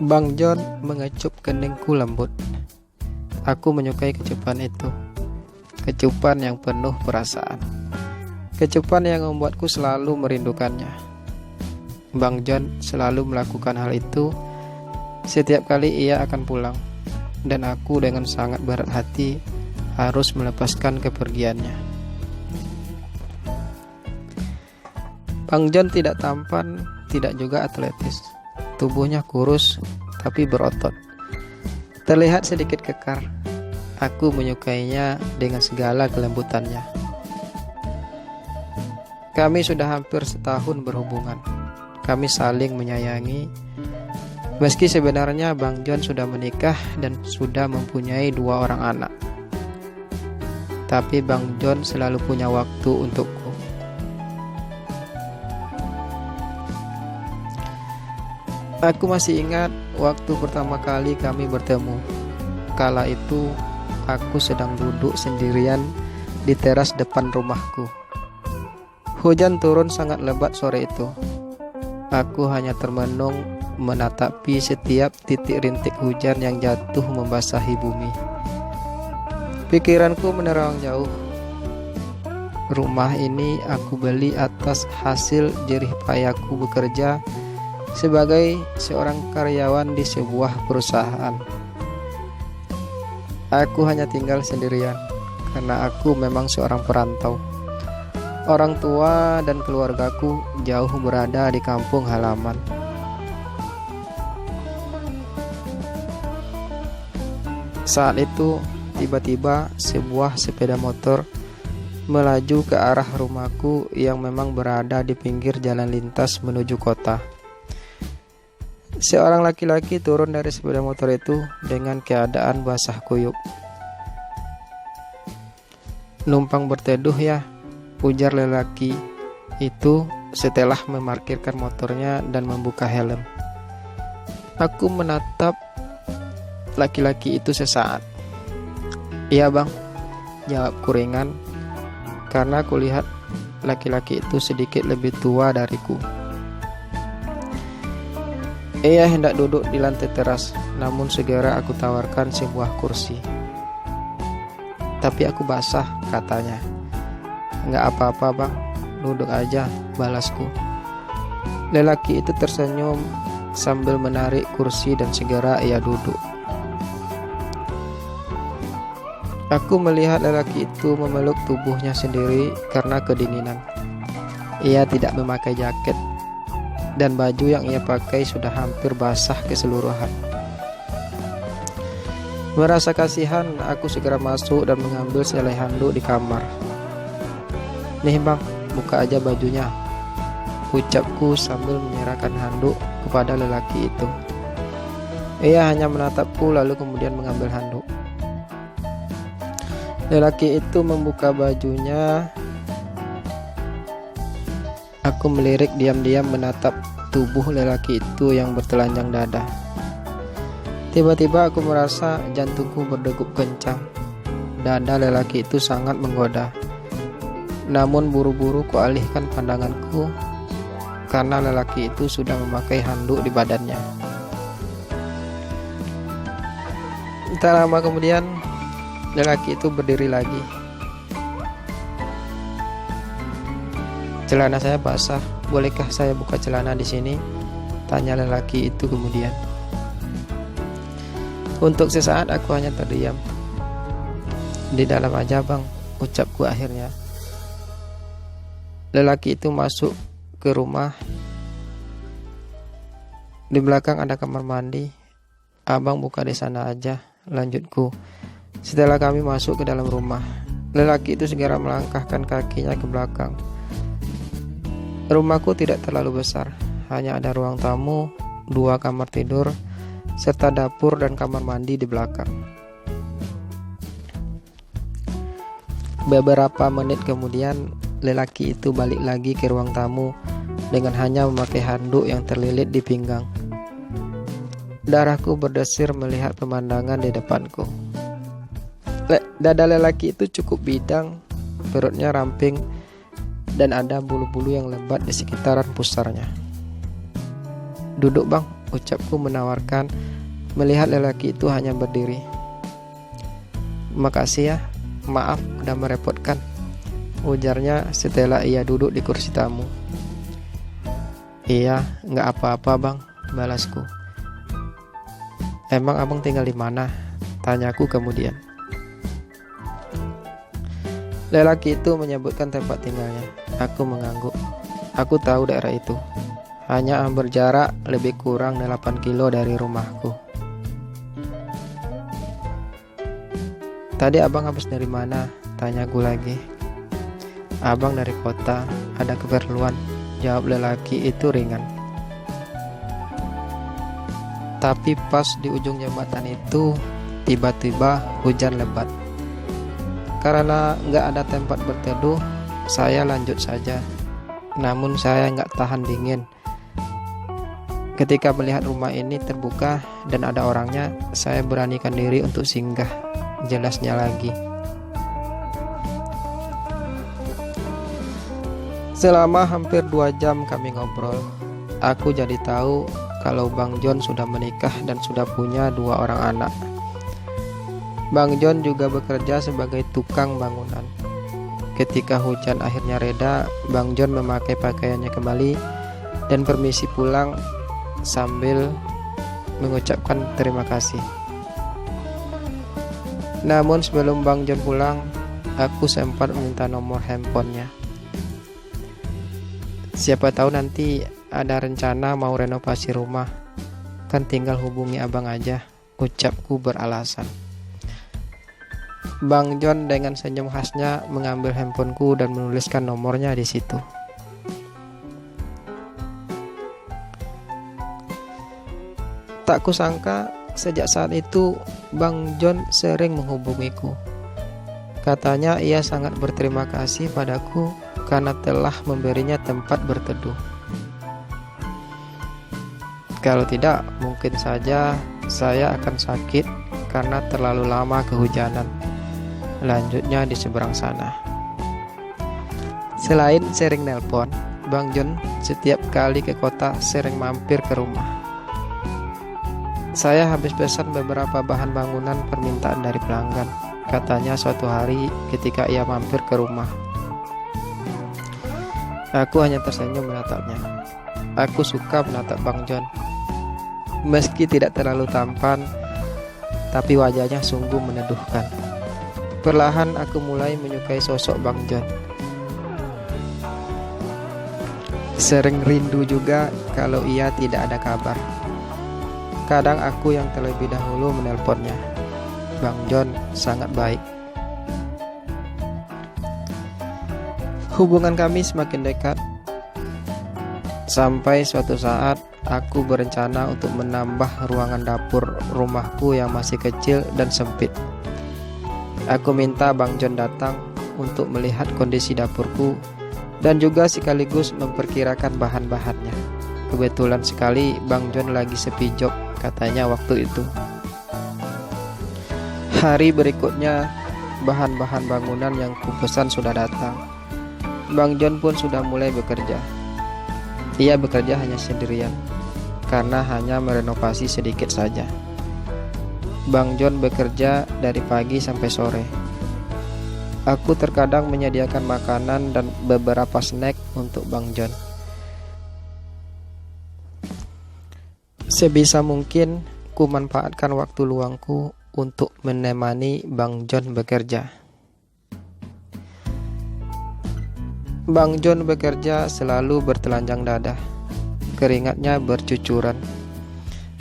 Bang John mengecup keningku lembut. Aku menyukai kecupan itu. Kecupan yang penuh perasaan. Kecupan yang membuatku selalu merindukannya. Bang John selalu melakukan hal itu setiap kali ia akan pulang, dan aku dengan sangat berat hati harus melepaskan kepergiannya. Bang John tidak tampan, tidak juga atletis. Tubuhnya kurus tapi berotot. Terlihat sedikit kekar. Aku menyukainya dengan segala kelembutannya. Kami sudah hampir setahun berhubungan. Kami saling menyayangi. Meski sebenarnya Bang John sudah menikah dan sudah mempunyai 2 orang anak. Tapi Bang John selalu punya waktu untukku. Aku masih ingat waktu pertama kali kami bertemu. Kala itu aku sedang duduk sendirian di teras depan rumahku. Hujan turun sangat lebat sore itu. Aku hanya termenung menatapi setiap titik rintik hujan yang jatuh membasahi bumi. Pikiranku menerawang jauh. Rumah ini aku beli atas hasil jerih payahku bekerja sebagai seorang karyawan di sebuah perusahaan. Aku hanya tinggal sendirian karena aku memang seorang perantau. Orang tua dan keluargaku jauh berada di kampung halaman. Saat itu tiba-tiba sebuah sepeda motor melaju ke arah rumahku yang memang berada di pinggir jalan lintas menuju kota. Seorang laki-laki turun dari sepeda motor itu dengan keadaan basah kuyup. "Numpang berteduh ya," ujar lelaki itu setelah memarkirkan motornya dan membuka helm. Aku menatap laki-laki itu sesaat. "Iya bang," jawabku ringan, karena aku lihat laki-laki itu sedikit lebih tua dariku. Ia hendak duduk di lantai teras, namun segera aku tawarkan sebuah kursi. "Tapi aku basah," katanya. "Nggak apa-apa bang, duduk aja," balasku. Lelaki itu tersenyum sambil menarik kursi dan segera ia duduk. Aku melihat lelaki itu memeluk tubuhnya sendiri karena kedinginan. Ia tidak memakai jaket, dan baju yang ia pakai sudah hampir basah keseluruhan. Merasa kasihan, aku segera masuk dan mengambil selai handuk di kamar. "Nih bang, buka aja bajunya," ucapku sambil menyerahkan handuk kepada lelaki itu. Ia hanya menatapku lalu kemudian mengambil handuk. Lelaki itu membuka bajunya. Aku melirik diam-diam menatap tubuh lelaki itu yang bertelanjang dada. Tiba-tiba aku merasa jantungku berdegup kencang. Dada lelaki itu sangat menggoda. Namun buru-buru kualihkan pandanganku karena lelaki itu sudah memakai handuk di badannya. Tak lama kemudian lelaki itu berdiri lagi. "Celana saya basah, bolehkah saya buka celana di sini?" tanya lelaki itu kemudian. Untuk sesaat aku hanya terdiam. "Di dalam aja bang," ucapku akhirnya. Lelaki itu masuk ke rumah. "Di belakang ada kamar mandi. Abang buka di sana aja," lanjutku. Setelah kami masuk ke dalam rumah, lelaki itu segera melangkahkan kakinya ke belakang. Rumahku tidak terlalu besar, hanya ada ruang tamu, 2 kamar tidur, serta dapur dan kamar mandi di belakang. Beberapa menit kemudian, lelaki itu balik lagi ke ruang tamu dengan hanya memakai handuk yang terlilit di pinggang. Darahku berdesir melihat pemandangan di depanku. Dada lelaki itu cukup bidang, perutnya ramping, dan ada bulu-bulu yang lebat di sekitaran pusarnya. "Duduk bang," ucapku menawarkan melihat lelaki itu hanya berdiri. "Makasih ya, maaf udah merepotkan," ujarnya setelah ia duduk di kursi tamu. "Iya, nggak apa-apa bang," balasku. "Emang abang tinggal di mana?" tanyaku kemudian. Lelaki itu menyebutkan tempat tinggalnya. Aku mengangguk. Aku tahu daerah itu. Hanya berjarak lebih kurang 8 kilo dari rumahku. "Tadi abang habis dari mana?" tanyaku lagi. "Abang dari kota, ada keperluan," jawab lelaki itu ringan. Tapi pas di ujung jembatan itu, tiba-tiba hujan lebat. Karena nggak ada tempat berteduh, saya lanjut saja. Namun saya nggak tahan dingin. Ketika melihat rumah ini terbuka dan ada orangnya, saya beranikan diri untuk singgah. Jelasnya lagi. Selama hampir 2 jam kami ngobrol. Aku jadi tahu kalau Bang John sudah menikah dan sudah punya 2 orang anak. Bang John juga bekerja sebagai tukang bangunan. Ketika hujan akhirnya reda, Bang John memakai pakaiannya kembali dan permisi pulang sambil mengucapkan terima kasih. Namun sebelum Bang John pulang, aku sempat meminta nomor handphonenya. Siapa tahu nanti ada rencana mau renovasi rumah, kan tinggal hubungi abang aja, ucapku beralasan. Bang John dengan senyum khasnya mengambil handphoneku dan menuliskan nomornya di situ. Tak kusangka sejak saat itu Bang John sering menghubungiku. Katanya ia sangat berterima kasih padaku karena telah memberinya tempat berteduh. Kalau tidak, mungkin saja saya akan sakit karena terlalu lama kehujanan. Lanjutnya di seberang sana. Selain sering nelpon, Bang John setiap kali ke kota sering mampir ke rumah. Saya habis pesan beberapa bahan bangunan permintaan dari pelanggan. Katanya suatu hari ketika ia mampir ke rumah. Aku hanya tersenyum menatapnya. Aku suka menatap Bang John. Meski tidak terlalu tampan, tapi wajahnya sungguh meneduhkan. Perlahan aku mulai menyukai sosok Bang John. Sering rindu juga kalau ia tidak ada kabar. Kadang aku yang terlebih dahulu menelponnya. Bang John sangat baik. Hubungan kami semakin dekat. Sampai suatu saat aku berencana untuk menambah ruangan dapur rumahku yang masih kecil dan sempit. Aku minta Bang John datang untuk melihat kondisi dapurku dan juga sekaligus memperkirakan bahan-bahannya. Kebetulan sekali Bang John lagi sepi job katanya waktu itu. Hari berikutnya bahan-bahan bangunan yang kupesan sudah datang. Bang John pun sudah mulai bekerja. Ia bekerja hanya sendirian karena hanya merenovasi sedikit saja. Bang John bekerja dari pagi sampai sore. Aku terkadang menyediakan makanan dan beberapa snack untuk Bang John. Sebisa mungkin ku manfaatkan waktu luangku untuk menemani Bang John bekerja. Bang John bekerja selalu bertelanjang dada. Keringatnya bercucuran.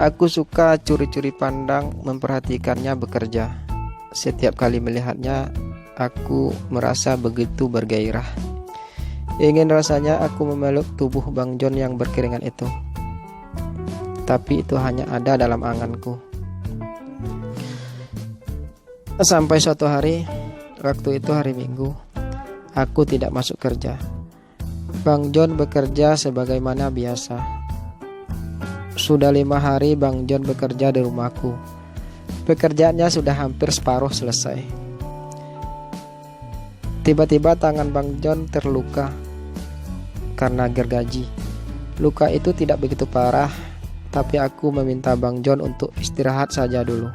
Aku suka curi-curi pandang memperhatikannya bekerja. Setiap kali melihatnya, aku merasa begitu bergairah. Ingin rasanya aku memeluk tubuh Bang John yang berkeringat itu. Tapi itu hanya ada dalam anganku. Sampai suatu hari, waktu itu hari Minggu, aku tidak masuk kerja. Bang John bekerja sebagaimana biasa. Sudah 5 hari Bang John bekerja di rumahku. Pekerjaannya sudah hampir separuh selesai. Tiba-tiba tangan Bang John terluka karena gergaji. Luka itu tidak begitu parah, tapi aku meminta Bang John untuk istirahat saja dulu.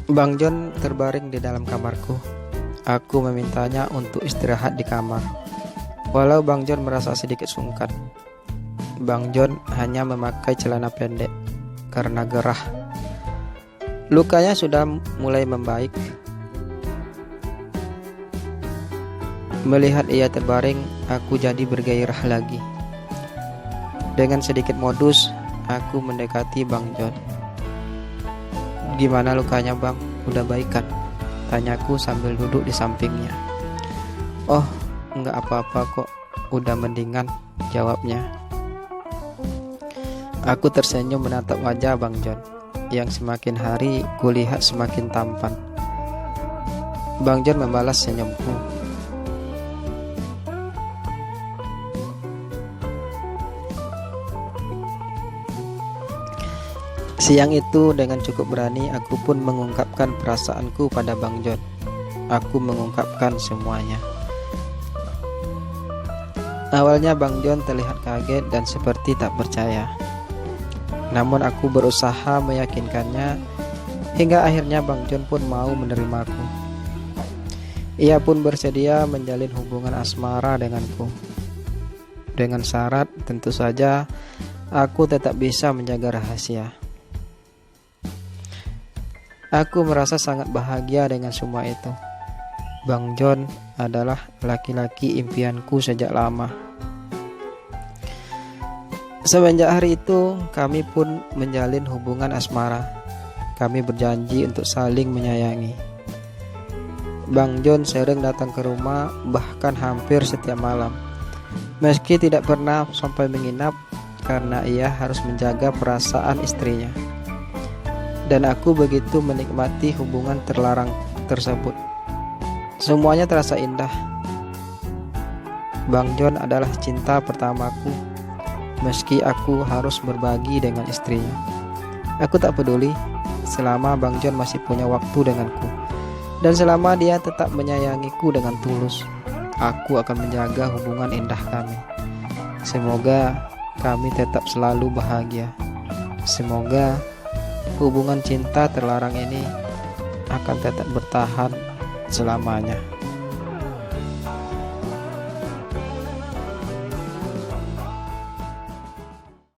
Bang John terbaring di dalam kamarku. Aku memintanya untuk istirahat di kamar. Walau Bang John merasa sedikit sungkan. Bang John hanya memakai celana pendek karena gerah. Lukanya sudah mulai membaik. Melihat ia terbaring, aku jadi bergairah lagi. Dengan sedikit modus, aku mendekati Bang John. "Gimana lukanya Bang? Udah baik kan?" tanyaku sambil duduk di sampingnya. "Oh, enggak apa-apa kok, udah mendingan," jawabnya. Aku tersenyum menatap wajah Bang John yang semakin hari kulihat semakin tampan. Bang John membalas senyumku. Siang itu dengan cukup berani aku pun mengungkapkan perasaanku pada Bang John. Aku mengungkapkan semuanya. Awalnya Bang John terlihat kaget dan seperti tak percaya. Namun aku berusaha meyakinkannya hingga akhirnya Bang John pun mau menerimaku. Ia pun bersedia menjalin hubungan asmara denganku. Dengan syarat tentu saja aku tetap bisa menjaga rahasia. Aku merasa sangat bahagia dengan semua itu. Bang John adalah laki-laki impianku sejak lama. Semenjak hari itu, kami pun menjalin hubungan asmara. Kami berjanji untuk saling menyayangi. Bang John sering datang ke rumah, bahkan hampir setiap malam. Meski tidak pernah sampai menginap, karena ia harus menjaga perasaan istrinya. Dan aku begitu menikmati hubungan terlarang tersebut. Semuanya terasa indah. Bang John adalah cinta pertamaku, meski aku harus berbagi dengan istrinya. Aku tak peduli selama Bang John masih punya waktu denganku, dan selama dia tetap menyayangiku dengan tulus. Aku akan menjaga hubungan indah kami. Semoga kami tetap selalu bahagia. Semoga hubungan cinta terlarang ini akan tetap bertahan selamanya.